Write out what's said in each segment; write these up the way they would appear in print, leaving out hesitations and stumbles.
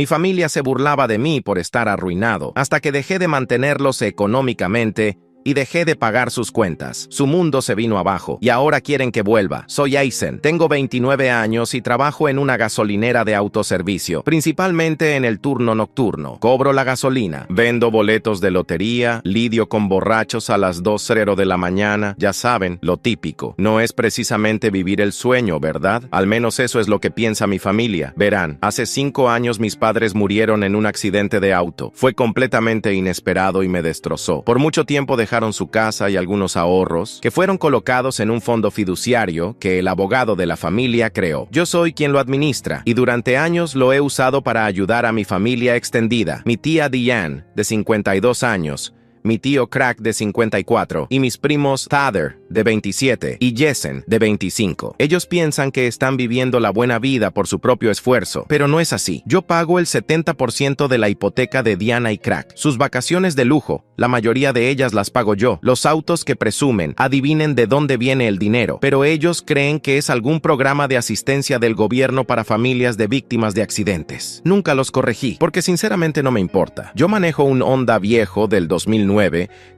Mi familia se burlaba de mí por estar arruinado, hasta que dejé de mantenerlos económicamente y dejé de pagar sus cuentas. Su mundo se vino abajo y ahora quieren que vuelva. Soy Aizen, tengo 29 años y trabajo en una gasolinera de autoservicio, principalmente en el turno nocturno. Cobro la gasolina, vendo boletos de lotería, lidio con borrachos a las 2:00 de la mañana. Ya saben, lo típico. No es precisamente vivir el sueño, ¿verdad? Al menos eso es lo que piensa mi familia. Verán, hace 5 años mis padres murieron en un accidente de auto. Fue completamente inesperado y me destrozó. Por mucho tiempo dejaron su casa y algunos ahorros, que fueron colocados en un fondo fiduciario que el abogado de la familia creó. Yo soy quien lo administra, y durante años lo he usado para ayudar a mi familia extendida. Mi tía Diane, de 52 años, mi tío Crack, de 54, y mis primos Tyler, de 27, y Jason, de 25. Ellos piensan que están viviendo la buena vida por su propio esfuerzo, pero no es así. Yo pago el 70% de la hipoteca de Diana y Crack. Sus vacaciones de lujo, la mayoría de ellas las pago yo. Los autos que presumen, adivinen de dónde viene el dinero, pero ellos creen que es algún programa de asistencia del gobierno para familias de víctimas de accidentes. Nunca los corregí, porque sinceramente no me importa. Yo manejo un Honda viejo del 2009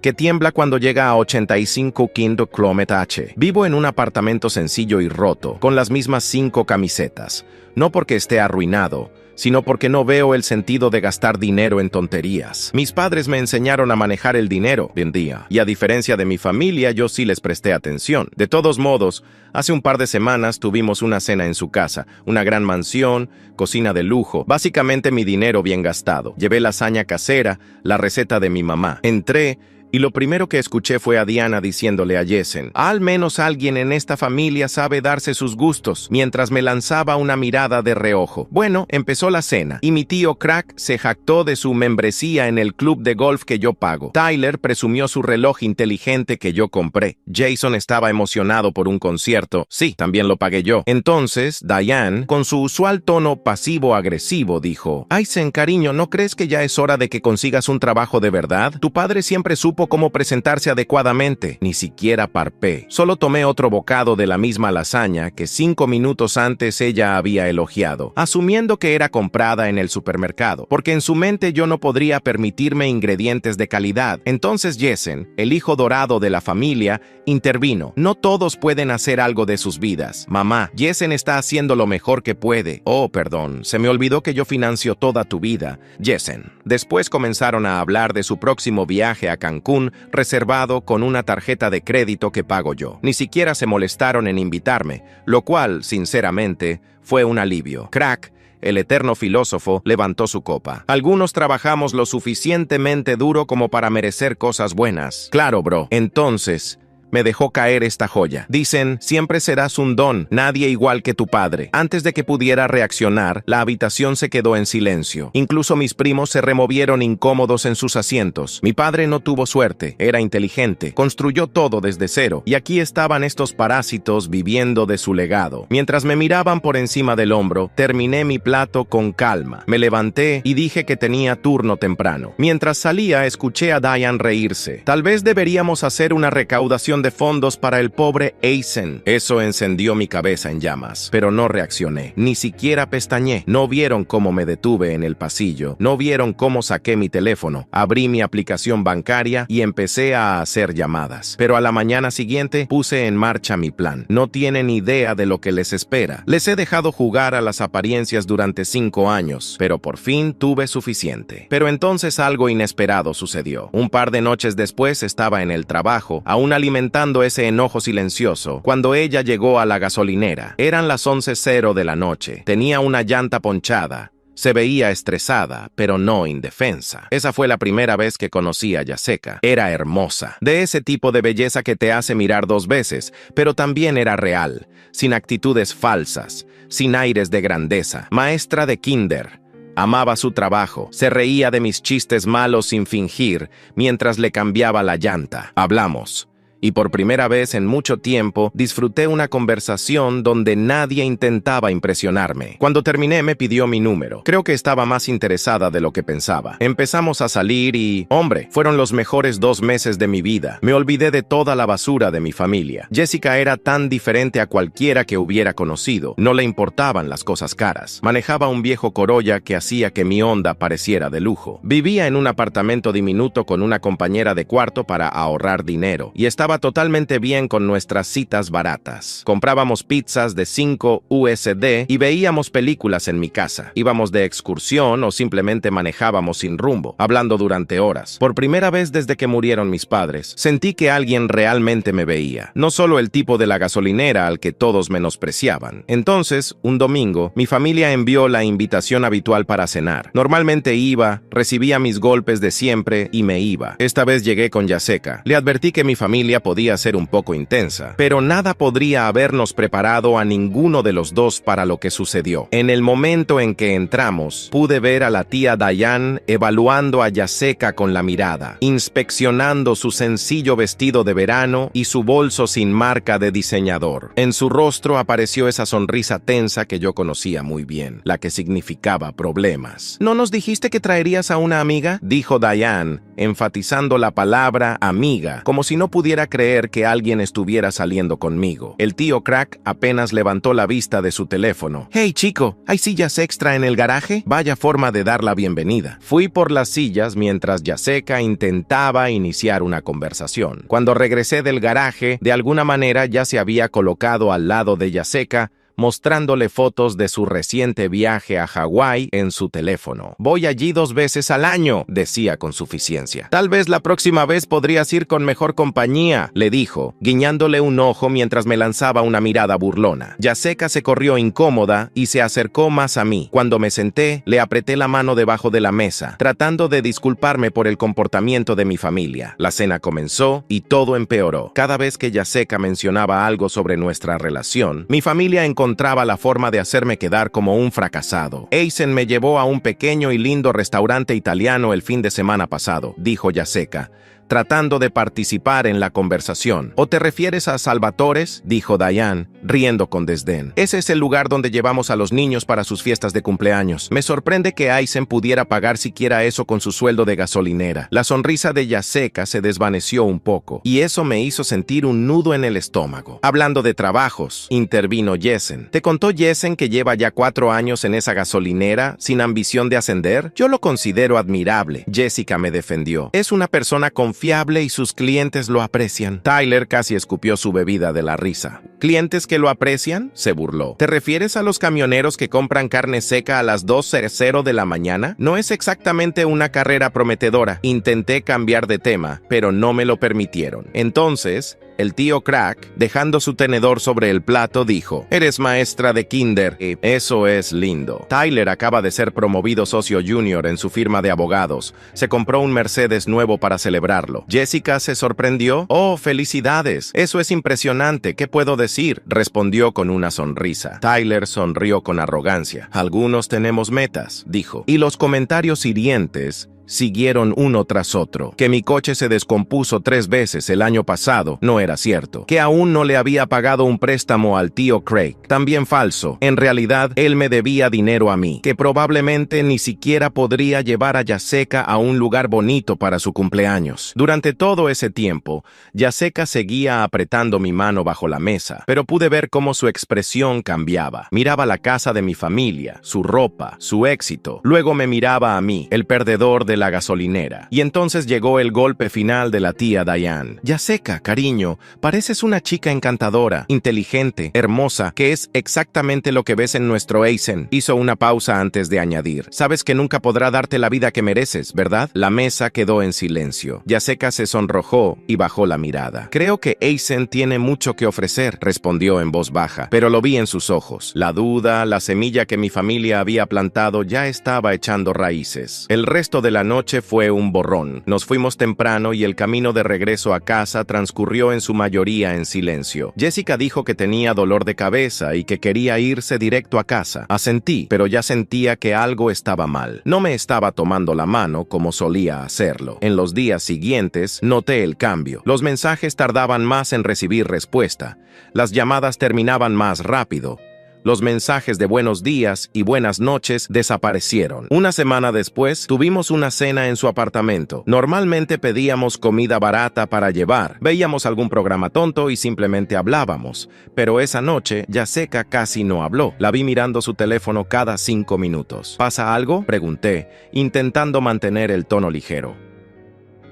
que tiembla cuando llega a 85 km/h. Vivo en un apartamento sencillo y roto, con las mismas 5 camisetas. No porque esté arruinado, sino porque no veo el sentido de gastar dinero en tonterías. Mis padres me enseñaron a manejar el dinero, vendía, y a diferencia de mi familia, yo sí les presté atención. De todos modos, hace un par de semanas tuvimos una cena en su casa, una gran mansión, cocina de lujo, básicamente mi dinero bien gastado. Llevé lasaña casera, la receta de mi mamá. Entré, y lo primero que escuché fue a Diana diciéndole a Jason: al menos alguien en esta familia sabe darse sus gustos, mientras me lanzaba una mirada de reojo. Bueno, empezó la cena, y mi tío Crack se jactó de su membresía en el club de golf que yo pago. Tyler presumió su reloj inteligente que yo compré. Jason estaba emocionado por un concierto. Sí, también lo pagué yo. Entonces, Diane, con su usual tono pasivo-agresivo, dijo: Aizen, cariño, ¿no crees que ya es hora de que consigas un trabajo de verdad? Tu padre siempre supo cómo presentarse adecuadamente. Ni siquiera parpé. Solo tomé otro bocado de la misma lasaña que 5 minutos antes ella había elogiado, asumiendo que era comprada en el supermercado, porque en su mente yo no podría permitirme ingredientes de calidad. Entonces Jason, el hijo dorado de la familia, intervino. No todos pueden hacer algo de sus vidas. Mamá, Jason está haciendo lo mejor que puede. Oh, perdón, se me olvidó que yo financio toda tu vida, Jason. Después comenzaron a hablar de su próximo viaje a Cancún, reservado con una tarjeta de crédito que pago yo. Ni siquiera se molestaron en invitarme, lo cual, sinceramente, fue un alivio. Crack, el eterno filósofo, levantó su copa. Algunos trabajamos lo suficientemente duro como para merecer cosas buenas. Claro, bro. Entonces me dejó caer esta joya. Dicen: siempre serás un don, nadie igual que tu padre. Antes de que pudiera reaccionar, la habitación se quedó en silencio. Incluso mis primos se removieron incómodos en sus asientos. Mi padre no tuvo suerte, era inteligente, construyó todo desde cero, y aquí estaban estos parásitos viviendo de su legado. Mientras me miraban por encima del hombro, terminé mi plato con calma. Me levanté y dije que tenía turno temprano. Mientras salía, escuché a Diane reírse. Tal vez deberíamos hacer una recaudación de fondos para el pobre Aizen. Eso encendió mi cabeza en llamas, pero no reaccioné, ni siquiera pestañeé. No vieron cómo me detuve en el pasillo, no vieron cómo saqué mi teléfono, abrí mi aplicación bancaria y empecé a hacer llamadas. Pero a la mañana siguiente puse en marcha mi plan. No tienen idea de lo que les espera. Les he dejado jugar a las apariencias durante 5 años, pero por fin tuve suficiente. Pero entonces algo inesperado sucedió. Un par de noches después estaba en el trabajo, aún alimentando ese enojo silencioso, cuando ella llegó a la gasolinera. Eran las 11:00 de la noche. Tenía una llanta ponchada. Se veía estresada, pero no indefensa. Esa fue la primera vez que conocí a Yaseka. Era hermosa, de ese tipo de belleza que te hace mirar 2 veces, pero también era real, sin actitudes falsas, sin aires de grandeza. Maestra de kinder. Amaba su trabajo, se reía de mis chistes malos sin fingir, mientras le cambiaba la llanta. Hablamos. Y por primera vez en mucho tiempo, disfruté una conversación donde nadie intentaba impresionarme. Cuando terminé, me pidió mi número. Creo que estaba más interesada de lo que pensaba. Empezamos a salir y, hombre, fueron los mejores 2 meses de mi vida. Me olvidé de toda la basura de mi familia. Jessica era tan diferente a cualquiera que hubiera conocido. No le importaban las cosas caras. Manejaba un viejo Corolla que hacía que mi Honda pareciera de lujo. Vivía en un apartamento diminuto con una compañera de cuarto para ahorrar dinero. Y estaba totalmente bien con nuestras citas baratas. Comprábamos pizzas de 5 USD y veíamos películas en mi casa. Íbamos de excursión o simplemente manejábamos sin rumbo, hablando durante horas. Por primera vez desde que murieron mis padres, sentí que alguien realmente me veía. No solo el tipo de la gasolinera al que todos menospreciaban. Entonces, un domingo, mi familia envió la invitación habitual para cenar. Normalmente iba, recibía mis golpes de siempre y me iba. Esta vez llegué con Jessica. Le advertí que mi familia podía ser un poco intensa, pero nada podría habernos preparado a ninguno de los dos para lo que sucedió. En el momento en que entramos, pude ver a la tía Diane evaluando a Jessica con la mirada, inspeccionando su sencillo vestido de verano y su bolso sin marca de diseñador. En su rostro apareció esa sonrisa tensa que yo conocía muy bien, la que significaba problemas. ¿No nos dijiste que traerías a una amiga?, dijo Diane, enfatizando la palabra amiga, como si no pudiera creer que alguien estuviera saliendo conmigo. El tío Crack apenas levantó la vista de su teléfono. «Hey, chico, ¿hay sillas extra en el garaje?» Vaya forma de dar la bienvenida. Fui por las sillas mientras Jessica intentaba iniciar una conversación. Cuando regresé del garaje, de alguna manera ya se había colocado al lado de Jessica, mostrándole fotos de su reciente viaje a Hawái en su teléfono. «Voy allí 2 veces al año», decía con suficiencia. «Tal vez la próxima vez podrías ir con mejor compañía», le dijo, guiñándole un ojo mientras me lanzaba una mirada burlona. Jessica se corrió incómoda y se acercó más a mí. Cuando me senté, le apreté la mano debajo de la mesa, tratando de disculparme por el comportamiento de mi familia. La cena comenzó y todo empeoró. Cada vez que Jessica mencionaba algo sobre nuestra relación, mi familia encontraba la forma de hacerme quedar como un fracasado. «Eisen me llevó a un pequeño y lindo restaurante italiano el fin de semana pasado», dijo Jessica, tratando de participar en la conversación. «¿O te refieres a Salvatores?», dijo Diane, riendo con desdén. «Ese es el lugar donde llevamos a los niños para sus fiestas de cumpleaños. Me sorprende que Eisen pudiera pagar siquiera eso con su sueldo de gasolinera». La sonrisa de Jessica se desvaneció un poco, y eso me hizo sentir un nudo en el estómago. «Hablando de trabajos», intervino Jessen. «¿Te contó Jessen que lleva ya 4 años en esa gasolinera sin ambición de ascender? Yo lo considero admirable», Jessica me defendió. «Es una persona confiable y sus clientes lo aprecian». Tyler casi escupió su bebida de la risa. «¿Clientes que lo aprecian?», se burló. «¿Te refieres a los camioneros que compran carne seca a las 2:00 de la mañana? No es exactamente una carrera prometedora». Intenté cambiar de tema, pero no me lo permitieron. Entonces, el tío Crack, dejando su tenedor sobre el plato, dijo: «Eres maestra de kinder. Eso es lindo». Tyler acaba de ser promovido socio junior en su firma de abogados. Se compró un Mercedes nuevo para celebrarlo. Jessica se sorprendió. «Oh, felicidades. Eso es impresionante. ¿Qué puedo decir?», respondió con una sonrisa. Tyler sonrió con arrogancia. «Algunos tenemos metas», dijo. Y los comentarios hirientes siguieron uno tras otro. Que mi coche se descompuso 3 veces el año pasado no era cierto. Que aún no le había pagado un préstamo al tío Craig, también falso. En realidad, él me debía dinero a mí. Que probablemente ni siquiera podría llevar a Jessica a un lugar bonito para su cumpleaños. Durante todo ese tiempo, Jessica seguía apretando mi mano bajo la mesa, pero pude ver cómo su expresión cambiaba. Miraba la casa de mi familia, su ropa, su éxito. Luego me miraba a mí, el perdedor de la gasolinera. Y entonces llegó el golpe final de la tía Diane. «Jessica, cariño, pareces una chica encantadora, inteligente, hermosa, que es exactamente lo que ves en nuestro Eisen». Hizo una pausa antes de añadir: «Sabes que nunca podrá darte la vida que mereces, ¿verdad?». La mesa quedó en silencio. Jessica se sonrojó y bajó la mirada. «Creo que Eisen tiene mucho que ofrecer», respondió en voz baja, pero lo vi en sus ojos. La duda, la semilla que mi familia había plantado, ya estaba echando raíces. El resto de la La noche fue un borrón. Nos fuimos temprano y el camino de regreso a casa transcurrió en su mayoría en silencio. Jessica dijo que tenía dolor de cabeza y que quería irse directo a casa. Asentí, pero ya sentía que algo estaba mal. No me estaba tomando la mano como solía hacerlo. En los días siguientes noté el cambio. Los mensajes tardaban más en recibir respuesta. Las llamadas terminaban más rápido. Los mensajes de buenos días y buenas noches desaparecieron. Una semana después, tuvimos una cena en su apartamento. Normalmente pedíamos comida barata para llevar, veíamos algún programa tonto y simplemente hablábamos. Pero esa noche, Jessica casi no habló. La vi mirando su teléfono cada 5 minutos. ¿Pasa algo?, pregunté, intentando mantener el tono ligero.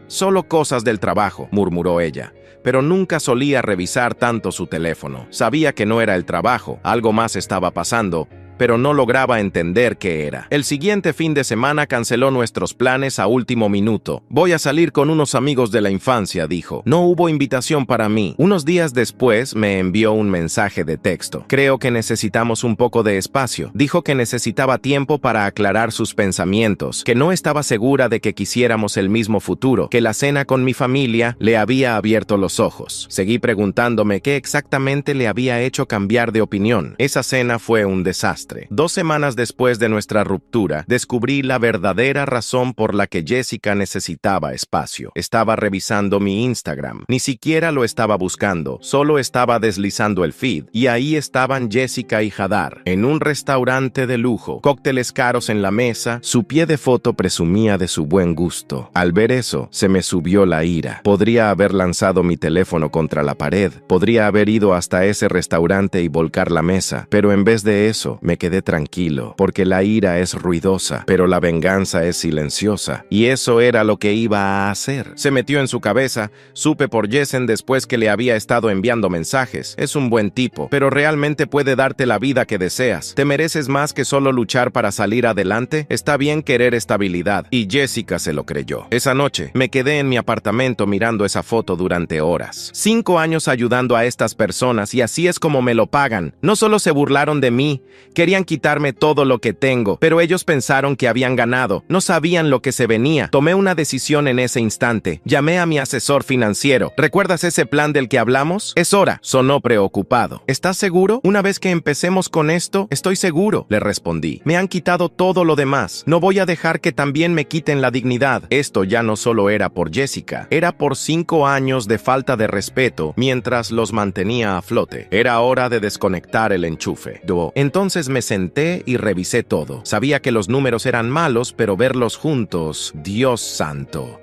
«Solo cosas del trabajo», murmuró ella, pero nunca solía revisar tanto su teléfono. Sabía que no era el trabajo, algo más estaba pasando, pero no lograba entender qué era. El siguiente fin de semana canceló nuestros planes a último minuto. «Voy a salir con unos amigos de la infancia», dijo. No hubo invitación para mí. Unos días después me envió un mensaje de texto. «Creo que necesitamos un poco de espacio». Dijo que necesitaba tiempo para aclarar sus pensamientos, que no estaba segura de que quisiéramos el mismo futuro, que la cena con mi familia le había abierto los ojos. Seguí preguntándome qué exactamente le había hecho cambiar de opinión. Esa cena fue un desastre. 2 semanas después de nuestra ruptura, descubrí la verdadera razón por la que Jessica necesitaba espacio. Estaba revisando mi Instagram. Ni siquiera lo estaba buscando, solo estaba deslizando el feed. Y ahí estaban Jessica y Hadar, en un restaurante de lujo, cócteles caros en la mesa. Su pie de foto presumía de su buen gusto. Al ver eso, se me subió la ira. Podría haber lanzado mi teléfono contra la pared. Podría haber ido hasta ese restaurante y volcar la mesa. Pero en vez de eso, me quedé tranquilo, porque la ira es ruidosa, pero la venganza es silenciosa, y eso era lo que iba a hacer. Se metió en su cabeza. Supe por Jessen después que le había estado enviando mensajes. Es un buen tipo, pero realmente puede darte la vida que deseas. ¿Te mereces más que solo luchar para salir adelante? Está bien querer estabilidad, y Jessica se lo creyó. Esa noche, me quedé en mi apartamento mirando esa foto durante horas. 5 años ayudando a estas personas, y así es como me lo pagan. No solo se burlaron de mí, querían quitarme todo lo que tengo, pero ellos pensaron que habían ganado. No sabían lo que se venía. Tomé una decisión en ese instante. Llamé a mi asesor financiero. ¿Recuerdas ese plan del que hablamos? Es hora. Sonó preocupado. ¿Estás seguro? Una vez que empecemos con esto, estoy seguro, le respondí. Me han quitado todo lo demás. No voy a dejar que también me quiten la dignidad. Esto ya no solo era por Jessica, era por 5 años de falta de respeto mientras los mantenía a flote. Era hora de desconectar el enchufe. Entonces me senté y revisé todo. Sabía que los números eran malos, pero verlos juntos, Dios santo.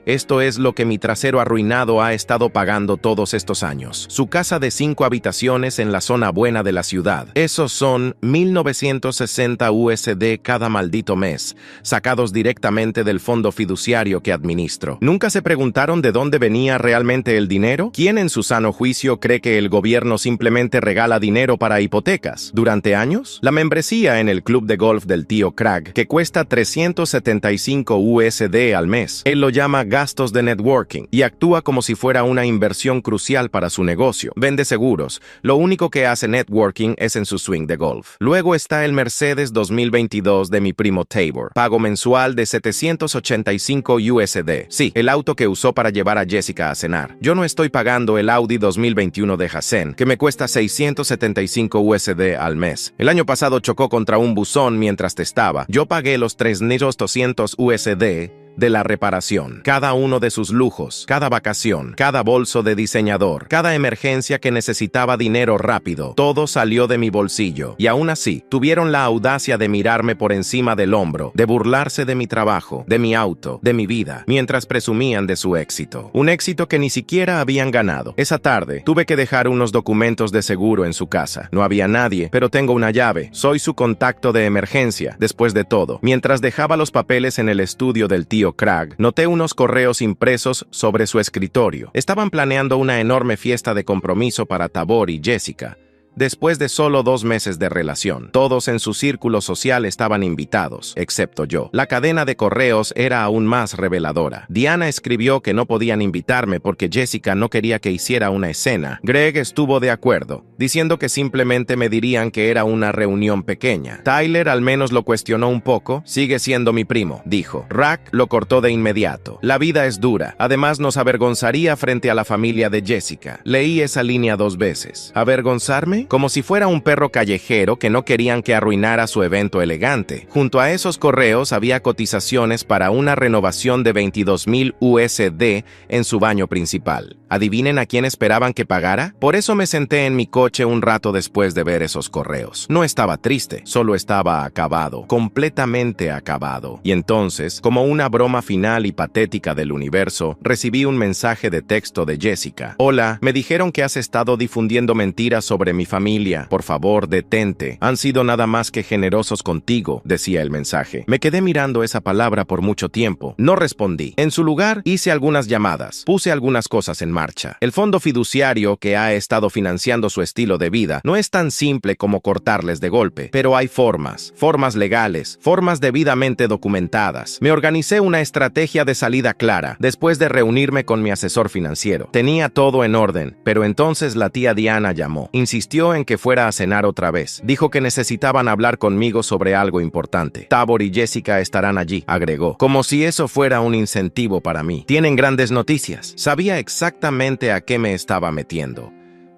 Esto es lo que mi trasero arruinado ha estado pagando todos estos años. Su casa de 5 habitaciones en la zona buena de la ciudad. Esos son 1.960 USD cada maldito mes, sacados directamente del fondo fiduciario que administro. ¿Nunca se preguntaron de dónde venía realmente el dinero? ¿Quién en su sano juicio cree que el gobierno simplemente regala dinero para hipotecas? ¿Durante años? La membresía en el club de golf del tío Craig, que cuesta 375 USD al mes. Él lo llama gastos de networking y actúa como si fuera una inversión crucial para su negocio. Vende seguros. Lo único que hace networking es en su swing de golf. Luego está el Mercedes 2022 de mi primo Tabor. Pago mensual de 785 USD. Sí, el auto que usó para llevar a Jessica a cenar. Yo no estoy pagando el Audi 2021 de Hassen, que me cuesta 675 USD al mes. El año pasado chocó contra un buzón mientras testaba. Yo pagué los 3.200 USD de la reparación, cada uno de sus lujos, cada vacación, cada bolso de diseñador, cada emergencia que necesitaba dinero rápido, todo salió de mi bolsillo. Y aún así, tuvieron la audacia de mirarme por encima del hombro, de burlarse de mi trabajo, de mi auto, de mi vida, mientras presumían de su éxito. Un éxito que ni siquiera habían ganado. Esa tarde, tuve que dejar unos documentos de seguro en su casa. No había nadie, pero tengo una llave. Soy su contacto de emergencia, después de todo. Mientras dejaba los papeles en el estudio del tío Craig, noté unos correos impresos sobre su escritorio. Estaban planeando una enorme fiesta de compromiso para Tabor y Jessica. Después de solo 2 meses de relación, todos en su círculo social estaban invitados, excepto yo. La cadena de correos era aún más reveladora. Diana escribió que no podían invitarme porque Jessica no quería que hiciera una escena. Greg estuvo de acuerdo, diciendo que simplemente me dirían que era una reunión pequeña. Tyler al menos lo cuestionó un poco. Sigue siendo mi primo, dijo. Rack lo cortó de inmediato. La vida es dura. Además nos avergonzaría frente a la familia de Jessica. Leí esa línea 2 veces. ¿Avergonzarme? Como si fuera un perro callejero que no querían que arruinara su evento elegante. Junto a esos correos había cotizaciones para una renovación de 22,000 USD en su baño principal. ¿Adivinen a quién esperaban que pagara? Por eso me senté en mi coche un rato después de ver esos correos. No estaba triste, solo estaba acabado, completamente acabado. Y entonces, como una broma final y patética del universo, recibí un mensaje de texto de Jessica. Hola, me dijeron que has estado difundiendo mentiras sobre mi familia. Por favor, detente. Han sido nada más que generosos contigo, decía el mensaje. Me quedé mirando esa palabra por mucho tiempo. No respondí. En su lugar, hice algunas llamadas. Puse algunas cosas en marcha. El fondo fiduciario que ha estado financiando su estilo de vida no es tan simple como cortarles de golpe, pero hay formas legales, formas debidamente documentadas. Me organicé una estrategia de salida clara después de reunirme con mi asesor financiero. Tenía todo en orden, pero entonces la tía Diana llamó. Insistió en que fuera a cenar otra vez. Dijo que necesitaban hablar conmigo sobre algo importante. Tabor y Jessica estarán allí, agregó, como si eso fuera un incentivo para mí. Tienen grandes noticias. Sabía exactamente a qué me estaba metiendo.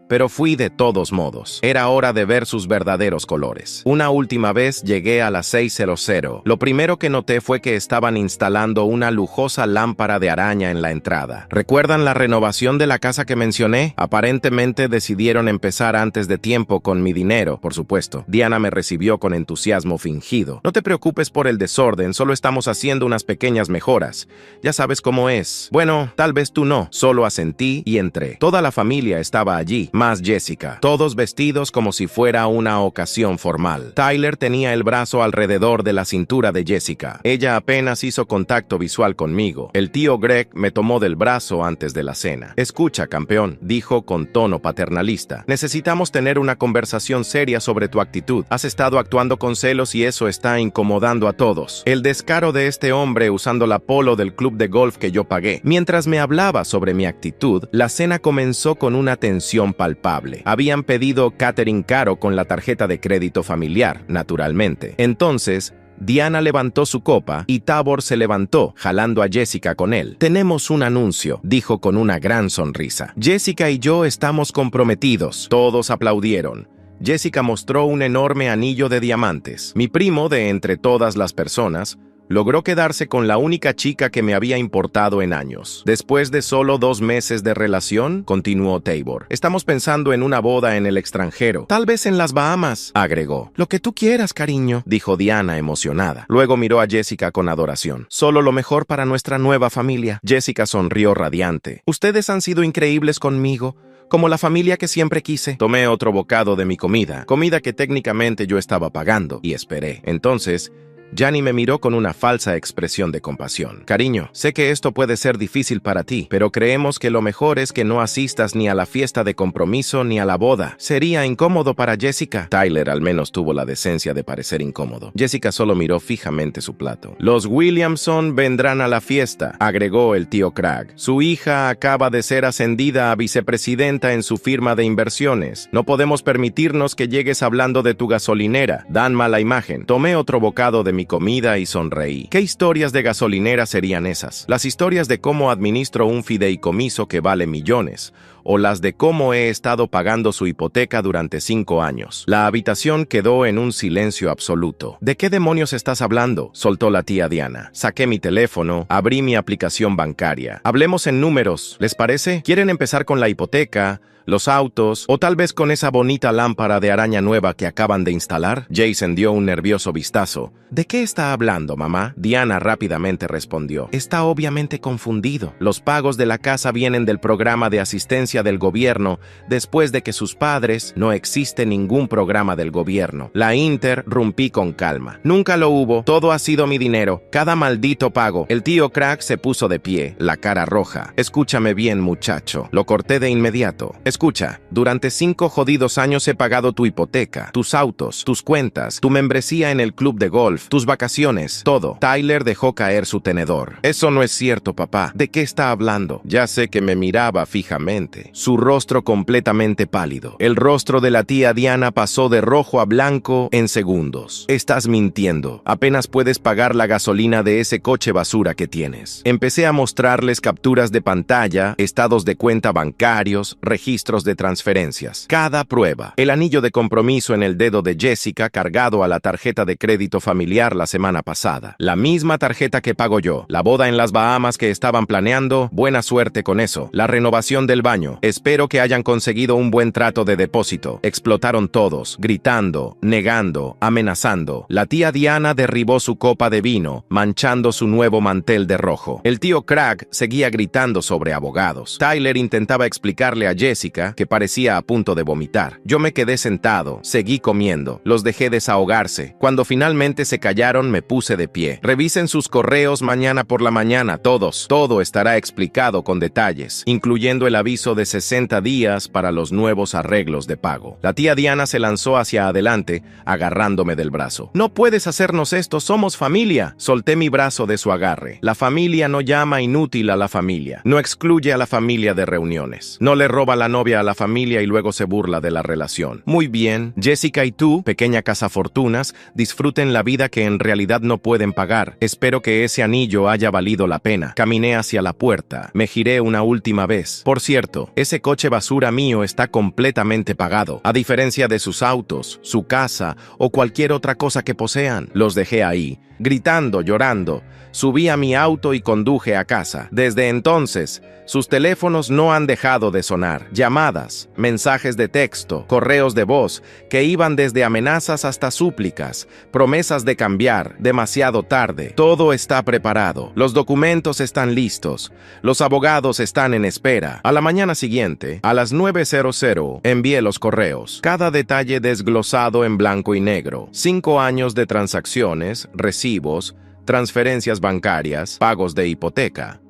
Pero fui de todos modos. Era hora de ver sus verdaderos colores. Una última vez llegué a las 6:00. Lo primero que noté fue que estaban instalando una lujosa lámpara de araña en la entrada. ¿Recuerdan la renovación de la casa que mencioné? Aparentemente decidieron empezar antes de tiempo con mi dinero, por supuesto. Diana me recibió con entusiasmo fingido. No te preocupes por el desorden, solo estamos haciendo unas pequeñas mejoras. Ya sabes cómo es. Bueno, tal vez tú no. Solo asentí y entré. Toda la familia estaba allí. Más Jessica, todos vestidos como si fuera una ocasión formal. Tyler tenía el brazo alrededor de la cintura de Jessica. Ella apenas hizo contacto visual conmigo. El tío Greg me tomó del brazo antes de la cena. Escucha, campeón, dijo con tono paternalista. Necesitamos tener una conversación seria sobre tu actitud. Has estado actuando con celos y eso está incomodando a todos. El descaro de este hombre usando la polo del club de golf que yo pagué. Mientras me hablaba sobre mi actitud, la cena comenzó con una tensión palpable. Habían pedido catering caro con la tarjeta de crédito familiar, naturalmente. Entonces, Diana levantó su copa y Tabor se levantó, jalando a Jessica con él. Tenemos un anuncio, dijo con una gran sonrisa. Jessica y yo estamos comprometidos. Todos aplaudieron. Jessica mostró un enorme anillo de diamantes. Mi primo, de entre todas las personas, logró quedarse con la única chica que me había importado en años. Después de solo 2 meses de relación, continuó Tabor. Estamos pensando en una boda en el extranjero. Tal vez en las Bahamas, agregó. Lo que tú quieras, cariño, dijo Diana emocionada. Luego miró a Jessica con adoración. Solo lo mejor para nuestra nueva familia. Jessica sonrió radiante. Ustedes han sido increíbles conmigo, como la familia que siempre quise. Tomé otro bocado de mi comida que técnicamente yo estaba pagando, y esperé. Entonces, Gianni me miró con una falsa expresión de compasión. Cariño, sé que esto puede ser difícil para ti, pero creemos que lo mejor es que no asistas ni a la fiesta de compromiso ni a la boda. Sería incómodo para Jessica. Tyler al menos tuvo la decencia de parecer incómodo. Jessica solo miró fijamente su plato. Los Williamson vendrán a la fiesta, agregó el tío Craig. Su hija acaba de ser ascendida a vicepresidenta en su firma de inversiones. No podemos permitirnos que llegues hablando de tu gasolinera. Dan mala imagen. Tomé otro bocado de mi comida y sonreí. ¿Qué historias de gasolinera serían esas? Las historias de cómo administro un fideicomiso que vale millones, o las de cómo he estado pagando su hipoteca durante 5 años. La habitación quedó en un silencio absoluto. ¿De qué demonios estás hablando?, soltó la tía Diana. Saqué mi teléfono, abrí mi aplicación bancaria. Hablemos en números, ¿les parece? ¿Quieren empezar con la hipoteca, los autos, o tal vez con esa bonita lámpara de araña nueva que acaban de instalar? Jason dio un nervioso vistazo. ¿De qué está hablando, mamá? Diana rápidamente respondió. Está obviamente confundido. Los pagos de la casa vienen del programa de asistencia del gobierno después de que sus padres. No existe ningún programa del gobierno. La interrumpí con calma. Nunca lo hubo. Todo ha sido mi dinero. Cada maldito pago. El tío Craig se puso de pie, la cara roja. Escúchame bien, muchacho. Lo corté de inmediato. Escucha, durante 5 jodidos años he pagado tu hipoteca, tus autos, tus cuentas, tu membresía en el club de golf, tus vacaciones, todo. Tyler dejó caer su tenedor. Eso no es cierto, papá. ¿De qué está hablando? Ya sé que me miraba fijamente, su rostro completamente pálido. El rostro de la tía Diana pasó de rojo a blanco en segundos. Estás mintiendo. Apenas puedes pagar la gasolina de ese coche basura que tienes. Empecé a mostrarles capturas de pantalla, estados de cuenta bancarios, registros de transferencias. Cada prueba. El anillo de compromiso en el dedo de Jessica cargado a la tarjeta de crédito familiar la semana pasada. La misma tarjeta que pago yo. La boda en las Bahamas que estaban planeando, buena suerte con eso. La renovación del baño. Espero que hayan conseguido un buen trato de depósito. Explotaron todos, gritando, negando, amenazando. La tía Diana derribó su copa de vino, manchando su nuevo mantel de rojo. El tío Craig seguía gritando sobre abogados. Tyler intentaba explicarle a Jessica que parecía a punto de vomitar. Yo me quedé sentado, seguí comiendo, los dejé desahogarse. Cuando finalmente se callaron, me puse de pie. Revisen sus correos mañana por la mañana, todos. Todo estará explicado con detalles, incluyendo el aviso de 60 días para los nuevos arreglos de pago. La tía Diana se lanzó hacia adelante, agarrándome del brazo. No puedes hacernos esto, somos familia. Solté mi brazo de su agarre. La familia no llama inútil a la familia. No excluye a la familia de reuniones. No le roba la novia a la familia y luego se burla de la relación. Muy bien, Jessica y tú, pequeña cazafortunas, disfruten la vida que en realidad no pueden pagar. Espero que ese anillo haya valido la pena. Caminé hacia la puerta. Me giré una última vez. Por cierto, ese coche basura mío está completamente pagado, a diferencia de sus autos, su casa o cualquier otra cosa que posean. Los dejé ahí, gritando, llorando. Subí a mi auto y conduje a casa. Desde entonces, sus teléfonos no han dejado de sonar. Llamadas, mensajes de texto, correos de voz, que iban desde amenazas hasta súplicas, promesas de cambiar, demasiado tarde. Todo está preparado. Los documentos están listos. Los abogados están en espera. A la mañana siguiente, a las 9:00, envié los correos. Cada detalle desglosado en blanco y negro. 5 años de transacciones, recibos, transferencias bancarias, pagos de hipoteca,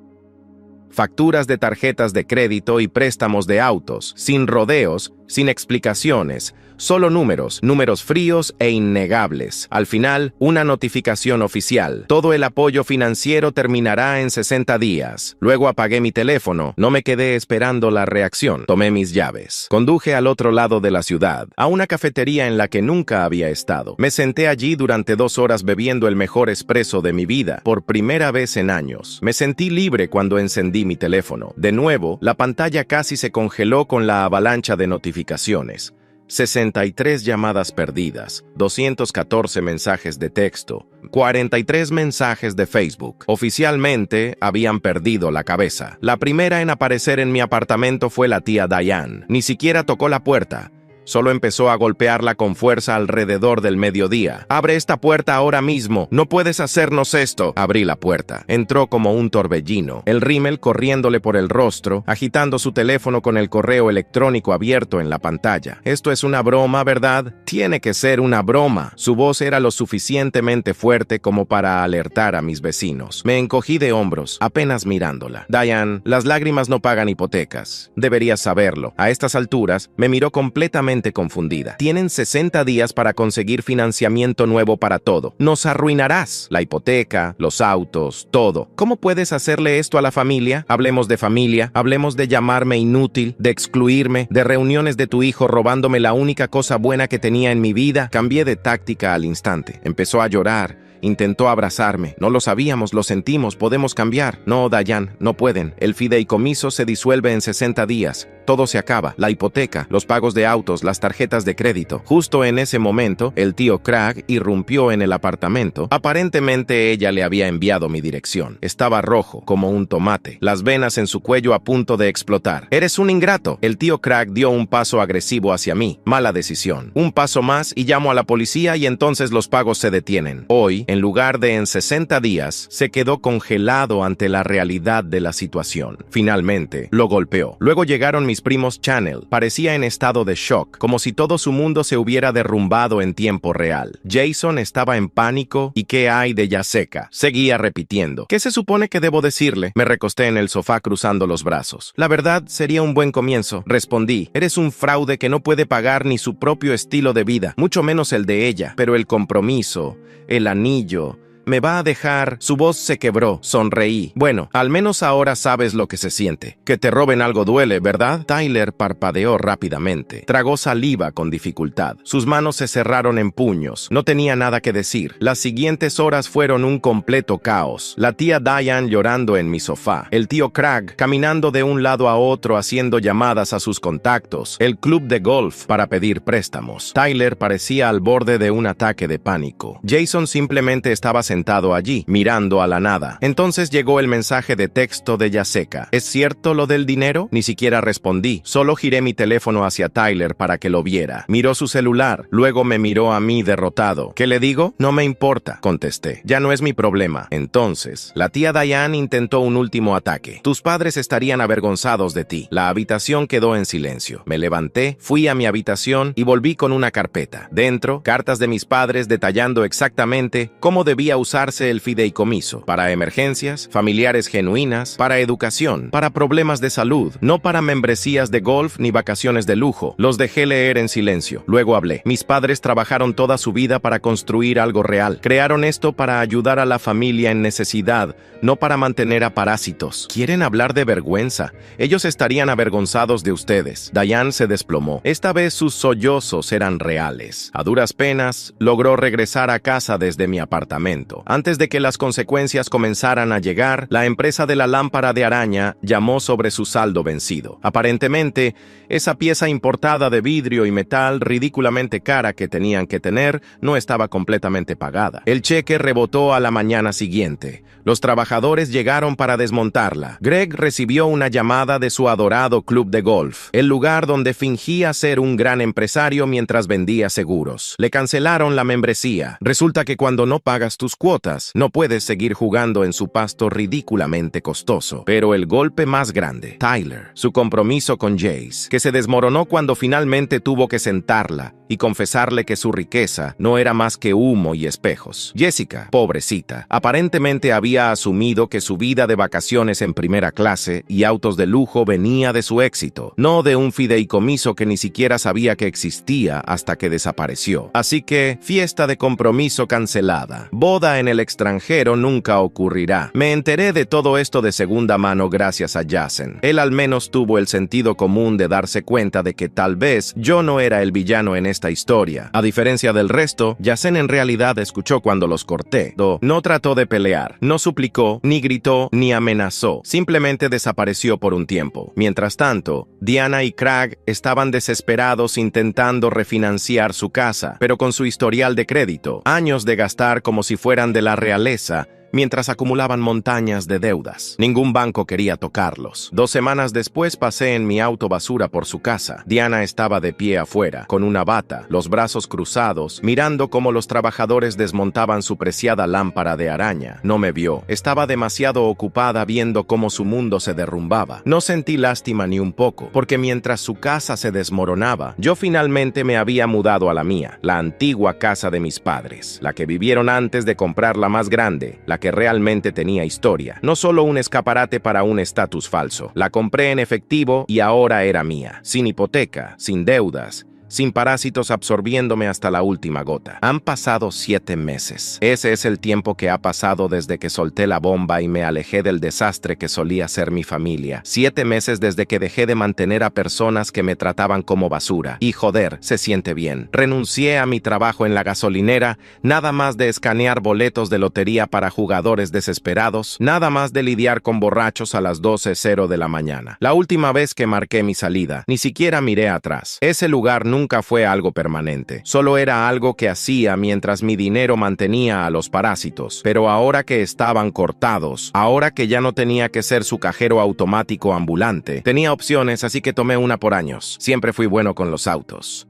facturas de tarjetas de crédito y préstamos de autos, sin rodeos, sin explicaciones, solo números fríos e innegables. Al final, una notificación oficial. Todo el apoyo financiero terminará en 60 días. Luego apagué mi teléfono. No me quedé esperando la reacción. Tomé mis llaves. Conduje al otro lado de la ciudad, a una cafetería en la que nunca había estado. Me senté allí durante 2 horas bebiendo el mejor espresso de mi vida, por primera vez en años. Me sentí libre cuando encendí mi teléfono. De nuevo, la pantalla casi se congeló con la avalancha de notificaciones. 63 llamadas perdidas, 214 mensajes de texto, 43 mensajes de Facebook. Oficialmente, habían perdido la cabeza. La primera en aparecer en mi apartamento fue la tía Diane. Ni siquiera tocó la puerta. Solo empezó a golpearla con fuerza alrededor del mediodía. «Abre esta puerta ahora mismo. No puedes hacernos esto». Abrí la puerta. Entró como un torbellino, el rímel corriéndole por el rostro, agitando su teléfono con el correo electrónico abierto en la pantalla. «Esto es una broma, ¿verdad? Tiene que ser una broma». Su voz era lo suficientemente fuerte como para alertar a mis vecinos. Me encogí de hombros, apenas mirándola. «Diane, las lágrimas no pagan hipotecas. Deberías saberlo». A estas alturas, me miró completamente confundida. «Tienen 60 días para conseguir financiamiento nuevo para todo. Nos arruinarás. La hipoteca, los autos, todo. ¿Cómo puedes hacerle esto a la familia? Hablemos de familia, hablemos de llamarme inútil, de excluirme, de reuniones de tu hijo robándome la única cosa buena que tenía en mi vida». Cambié de táctica al instante. Empezó a llorar. Intentó abrazarme. «No lo sabíamos, lo sentimos, podemos cambiar». «No, Diane, no pueden. El fideicomiso se disuelve en 60 días. Todo se acaba. La hipoteca, los pagos de autos, las tarjetas de crédito». Justo en ese momento, el tío Craig irrumpió en el apartamento. Aparentemente ella le había enviado mi dirección. Estaba rojo, como un tomate, las venas en su cuello a punto de explotar. «Eres un ingrato». El tío Craig dio un paso agresivo hacia mí. Mala decisión. Un paso más y llamo a la policía y entonces los pagos se detienen. Hoy, En lugar de en 60 días, se quedó congelado ante la realidad de la situación. Finalmente, lo golpeó. Luego llegaron mis primos Channel. Parecía en estado de shock, como si todo su mundo se hubiera derrumbado en tiempo real. Jason estaba en pánico. ¿Y qué hay de Jessica? Seguía repitiendo. ¿Qué se supone que debo decirle? Me recosté en el sofá cruzando los brazos. La verdad, sería un buen comienzo. Respondí. Eres un fraude que no puede pagar ni su propio estilo de vida, mucho menos el de ella. Pero el compromiso, el anillo, me va a dejar. Su voz se quebró. Sonreí. Bueno, al menos ahora sabes lo que se siente. Que te roben algo duele, ¿verdad? Tyler parpadeó rápidamente. Tragó saliva con dificultad. Sus manos se cerraron en puños. No tenía nada que decir. Las siguientes horas fueron un completo caos. La tía Diane llorando en mi sofá. El tío Craig caminando de un lado a otro haciendo llamadas a sus contactos. El club de golf para pedir préstamos. Tyler parecía al borde de un ataque de pánico. Jason simplemente estaba sentado allí, mirando a la nada. Entonces llegó el mensaje de texto de Jessica. ¿Es cierto lo del dinero? Ni siquiera respondí. Solo giré mi teléfono hacia Tyler para que lo viera. Miró su celular. Luego me miró a mí derrotado. ¿Qué le digo? No me importa, contesté. Ya no es mi problema. Entonces, la tía Diane intentó un último ataque. Tus padres estarían avergonzados de ti. La habitación quedó en silencio. Me levanté, fui a mi habitación y volví con una carpeta. Dentro, cartas de mis padres detallando exactamente cómo debía usarse el fideicomiso, para emergencias, familiares genuinas, para educación, para problemas de salud, no para membresías de golf ni vacaciones de lujo. Los dejé leer en silencio. Luego hablé. Mis padres trabajaron toda su vida para construir algo real. Crearon esto para ayudar a la familia en necesidad, no para mantener a parásitos. ¿Quieren hablar de vergüenza? Ellos estarían avergonzados de ustedes. Diane se desplomó. Esta vez sus sollozos eran reales. A duras penas, logró regresar a casa desde mi apartamento. Antes de que las consecuencias comenzaran a llegar, la empresa de la lámpara de araña llamó sobre su saldo vencido. Aparentemente, esa pieza importada de vidrio y metal ridículamente cara que tenían que tener no estaba completamente pagada. El cheque rebotó a la mañana siguiente. Los trabajadores llegaron para desmontarla. Greg recibió una llamada de su adorado club de golf, el lugar donde fingía ser un gran empresario mientras vendía seguros. Le cancelaron la membresía. Resulta que cuando no pagas tus cuotas, no puedes seguir jugando en su pasto ridículamente costoso. Pero el golpe más grande, Tyler, su compromiso con Jace, que se desmoronó cuando finalmente tuvo que sentarla y confesarle que su riqueza no era más que humo y espejos. Jessica, pobrecita, aparentemente había asumido que su vida de vacaciones en primera clase y autos de lujo venía de su éxito, no de un fideicomiso que ni siquiera sabía que existía hasta que desapareció. Así que, fiesta de compromiso cancelada. Boda en el extranjero nunca ocurrirá. Me enteré de todo esto de segunda mano gracias a Jason. Él al menos tuvo el sentido común de darse cuenta de que tal vez yo no era el villano en esta historia. A diferencia del resto, Jason en realidad escuchó cuando los corté. No trató de pelear, no suplicó, ni gritó, ni amenazó. Simplemente desapareció por un tiempo. Mientras tanto, Diana y Craig estaban desesperados intentando refinanciar su casa, pero con su historial de crédito, años de gastar como si fueran de la realeza, mientras acumulaban montañas de deudas. Ningún banco quería tocarlos. 2 semanas después pasé en mi auto basura por su casa. Diana estaba de pie afuera, con una bata, los brazos cruzados, mirando cómo los trabajadores desmontaban su preciada lámpara de araña. No me vio. Estaba demasiado ocupada viendo cómo su mundo se derrumbaba. No sentí lástima ni un poco, porque mientras su casa se desmoronaba, yo finalmente me había mudado a la mía, la antigua casa de mis padres, la que vivieron antes de comprar la más grande, la que realmente tenía historia, no solo un escaparate para un estatus falso. La compré en efectivo y ahora era mía, sin hipoteca, sin deudas, sin parásitos absorbiéndome hasta la última gota. Han pasado 7 meses. Ese es el tiempo que ha pasado desde que solté la bomba y me alejé del desastre que solía ser mi familia. 7 meses desde que dejé de mantener a personas que me trataban como basura. Y joder, se siente bien. Renuncié a mi trabajo en la gasolinera, nada más de escanear boletos de lotería para jugadores desesperados, nada más de lidiar con borrachos a las 12:00 de la mañana. La última vez que marqué mi salida, ni siquiera miré atrás. Ese lugar nunca fue algo permanente. Solo era algo que hacía mientras mi dinero mantenía a los parásitos. Pero ahora que estaban cortados, ahora que ya no tenía que ser su cajero automático ambulante, tenía opciones, así que tomé una por años. Siempre fui bueno con los autos.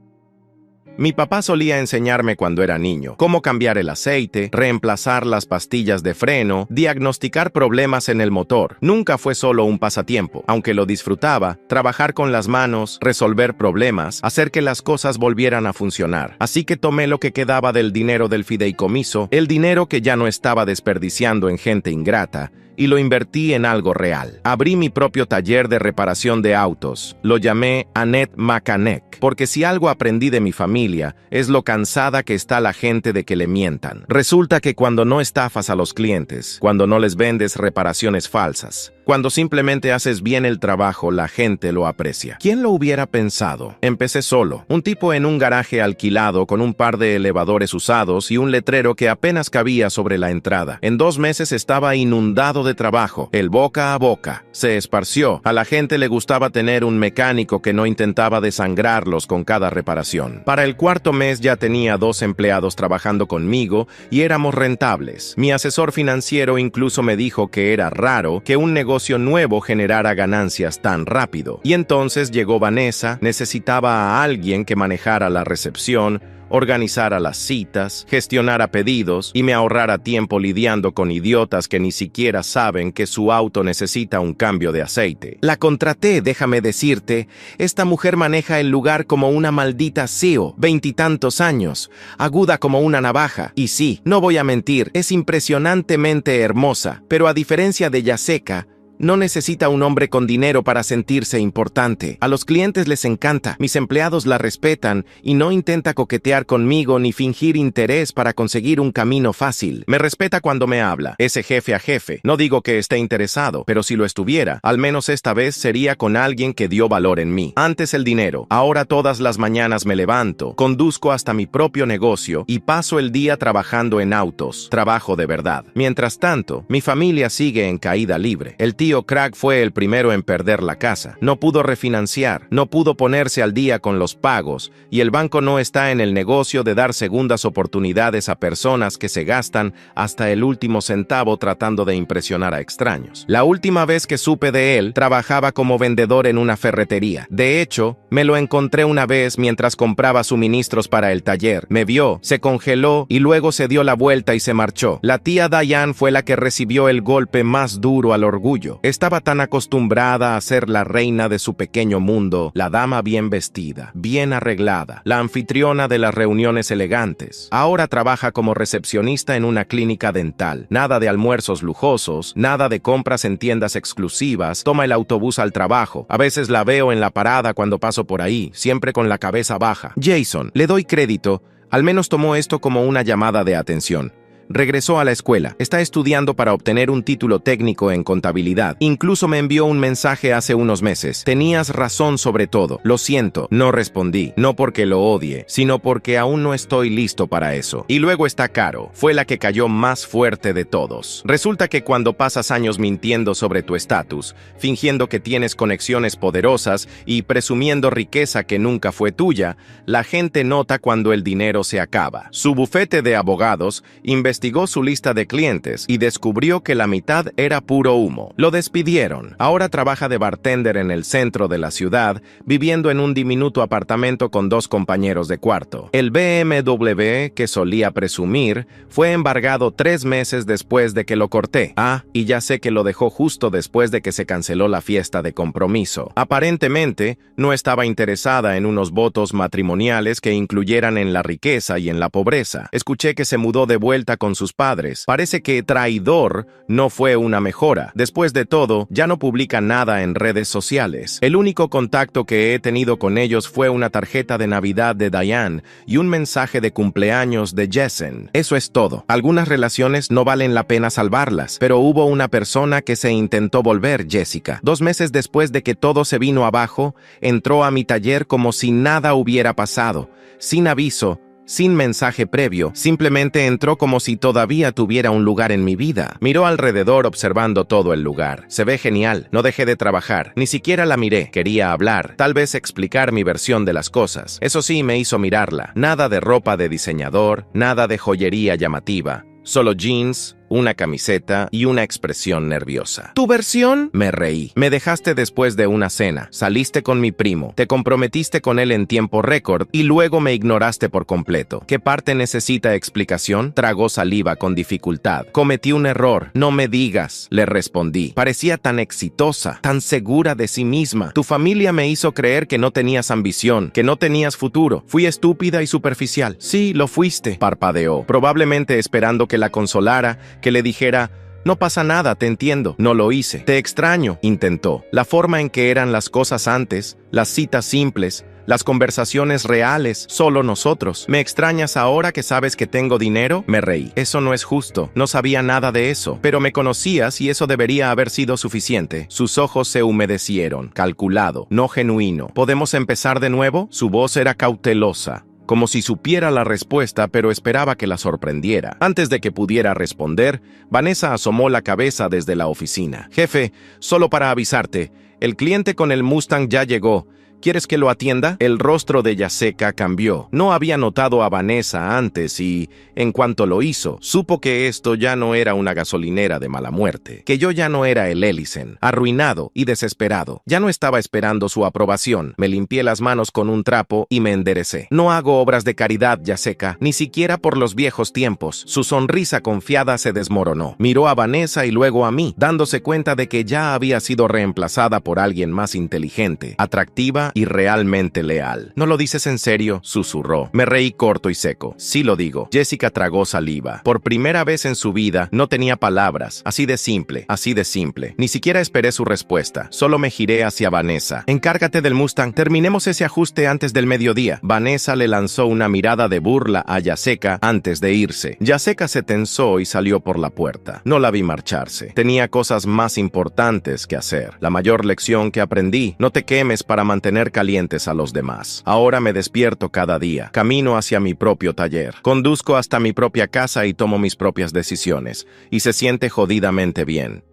Mi papá solía enseñarme cuando era niño cómo cambiar el aceite, reemplazar las pastillas de freno, diagnosticar problemas en el motor. Nunca fue solo un pasatiempo. Aunque lo disfrutaba, trabajar con las manos, resolver problemas, hacer que las cosas volvieran a funcionar. Así que tomé lo que quedaba del dinero del fideicomiso, el dinero que ya no estaba desperdiciando en gente ingrata, y lo invertí en algo real. Abrí mi propio taller de reparación de autos. Lo llamé Annette Mechanic, porque si algo aprendí de mi familia es lo cansada que está la gente de que le mientan. Resulta que cuando no estafas a los clientes, cuando no les vendes reparaciones falsas, cuando simplemente haces bien el trabajo, la gente lo aprecia. ¿Quién lo hubiera pensado? Empecé solo, un tipo en un garaje alquilado con un par de elevadores usados y un letrero que apenas cabía sobre la entrada. En 2 meses estaba inundado de trabajo. El boca a boca se esparció. A la gente le gustaba tener un mecánico que no intentaba desangrarlos con cada reparación. Para el 4.º mes ya tenía 2 empleados trabajando conmigo y éramos rentables. Mi asesor financiero incluso me dijo que era raro que un negocio nuevo generara ganancias tan rápido. Y entonces llegó Vanessa, necesitaba a alguien que manejara la recepción, organizara las citas, gestionara pedidos y me ahorrara tiempo lidiando con idiotas que ni siquiera saben que su auto necesita un cambio de aceite. La contraté, déjame decirte. Esta mujer maneja el lugar como una maldita CEO, 20 y tantos años, aguda como una navaja. Y sí, no voy a mentir, es impresionantemente hermosa, pero a diferencia de Jessica, no necesita un hombre con dinero para sentirse importante. A los clientes les encanta, mis empleados la respetan y no intenta coquetear conmigo ni fingir interés para conseguir un camino fácil. Me respeta cuando me habla, ese jefe a jefe. No digo que esté interesado, pero si lo estuviera, al menos esta vez sería con alguien que dio valor en mí. Antes el dinero, ahora todas las mañanas me levanto, conduzco hasta mi propio negocio y paso el día trabajando en autos. Trabajo de verdad. Mientras tanto, mi familia sigue en caída libre. El tío Craig fue el primero en perder la casa. No pudo refinanciar, no pudo ponerse al día con los pagos, y el banco no está en el negocio de dar segundas oportunidades a personas que se gastan hasta el último centavo tratando de impresionar a extraños. La última vez que supe de él, trabajaba como vendedor en una ferretería. De hecho, me lo encontré una vez mientras compraba suministros para el taller. Me vio, se congeló y luego se dio la vuelta y se marchó. La tía Diane fue la que recibió el golpe más duro al orgullo. Estaba tan acostumbrada a ser la reina de su pequeño mundo, la dama bien vestida, bien arreglada, la anfitriona de las reuniones elegantes. Ahora trabaja como recepcionista en una clínica dental. Nada de almuerzos lujosos, nada de compras en tiendas exclusivas, toma el autobús al trabajo. A veces la veo en la parada cuando paso por ahí, siempre con la cabeza baja. Jason, le doy crédito, al menos tomó esto como una llamada de atención. Regresó a la escuela. Está estudiando para obtener un título técnico en contabilidad. Incluso me envió un mensaje hace unos meses. Tenías razón sobre todo. Lo siento, no respondí. No porque lo odie, sino porque aún no estoy listo para eso. Y luego está Caro. Fue la que cayó más fuerte de todos. Resulta que cuando pasas años mintiendo sobre tu estatus, fingiendo que tienes conexiones poderosas y presumiendo riqueza que nunca fue tuya, la gente nota cuando el dinero se acaba. Su bufete de abogados investigó su lista de clientes y descubrió que la mitad era puro humo. Lo despidieron. Ahora trabaja de bartender en el centro de la ciudad, viviendo en un diminuto apartamento con 2 compañeros de cuarto. El BMW que solía presumir fue embargado 3 meses después de que lo corté. Y ya sé que lo dejó justo después de que se canceló la fiesta de compromiso. Aparentemente, no estaba interesada en unos votos matrimoniales que incluyeran en la riqueza y en la pobreza. Escuché que se mudó de vuelta con sus padres. Parece que traidor no fue una mejora. Después de todo, ya no publica nada en redes sociales. El único contacto que he tenido con ellos fue una tarjeta de Navidad de Diane y un mensaje de cumpleaños de Jason. Eso es todo. Algunas relaciones no valen la pena salvarlas, pero hubo una persona que se intentó volver, Jessica. 2 meses después de que todo se vino abajo, entró a mi taller como si nada hubiera pasado, sin aviso, sin mensaje previo, simplemente entró como si todavía tuviera un lugar en mi vida. Miró alrededor observando todo el lugar. Se ve genial. No dejé de trabajar. Ni siquiera la miré. Quería hablar, tal vez explicar mi versión de las cosas. Eso sí, me hizo mirarla. Nada de ropa de diseñador, nada de joyería llamativa. Solo jeans, una camiseta y una expresión nerviosa. ¿Tu versión? Me reí. Me dejaste después de una cena, saliste con mi primo, te comprometiste con él en tiempo récord y luego me ignoraste por completo. ¿Qué parte necesita explicación? Tragó saliva con dificultad. Cometí un error. No me digas, le respondí. Parecía tan exitosa, tan segura de sí misma. Tu familia me hizo creer que no tenías ambición, que no tenías futuro. Fui estúpida y superficial. Sí, lo fuiste, parpadeó, probablemente esperando que la consolara, que le dijera: no pasa nada, te entiendo. No lo hice. Te extraño, intentó. La forma en que eran las cosas antes, las citas simples, las conversaciones reales, solo nosotros. ¿Me extrañas ahora que sabes que tengo dinero? Me reí. Eso no es justo. No sabía nada de eso. Pero me conocías y eso debería haber sido suficiente. Sus ojos se humedecieron. Calculado, no genuino. ¿Podemos empezar de nuevo? Su voz era cautelosa, como si supiera la respuesta, pero esperaba que la sorprendiera. Antes de que pudiera responder, Vanessa asomó la cabeza desde la oficina. Jefe, solo para avisarte, el cliente con el Mustang ya llegó. ¿Quieres que lo atienda? El rostro de Jessica cambió. No había notado a Vanessa antes y, en cuanto lo hizo, supo que esto ya no era una gasolinera de mala muerte, que yo ya no era el Ellison, arruinado y desesperado. Ya no estaba esperando su aprobación. Me limpié las manos con un trapo y me enderecé. No hago obras de caridad, Jessica, ni siquiera por los viejos tiempos. Su sonrisa confiada se desmoronó. Miró a Vanessa y luego a mí, dándose cuenta de que ya había sido reemplazada por alguien más inteligente, atractiva y realmente leal. ¿No lo dices en serio?, susurró. Me reí corto y seco. Sí lo digo. Jessica tragó saliva. Por primera vez en su vida no tenía palabras. Así de simple, así de simple. Ni siquiera esperé su respuesta. Solo me giré hacia Vanessa. Encárgate del Mustang. Terminemos ese ajuste antes del mediodía. Vanessa le lanzó una mirada de burla a Jessica antes de irse. Jessica se tensó y salió por la puerta. No la vi marcharse. Tenía cosas más importantes que hacer. La mayor lección que aprendí: no te quemes para mantener calientes a los demás. Ahora me despierto cada día. Camino hacia mi propio taller. Conduzco hasta mi propia casa y tomo mis propias decisiones. Y se siente jodidamente bien.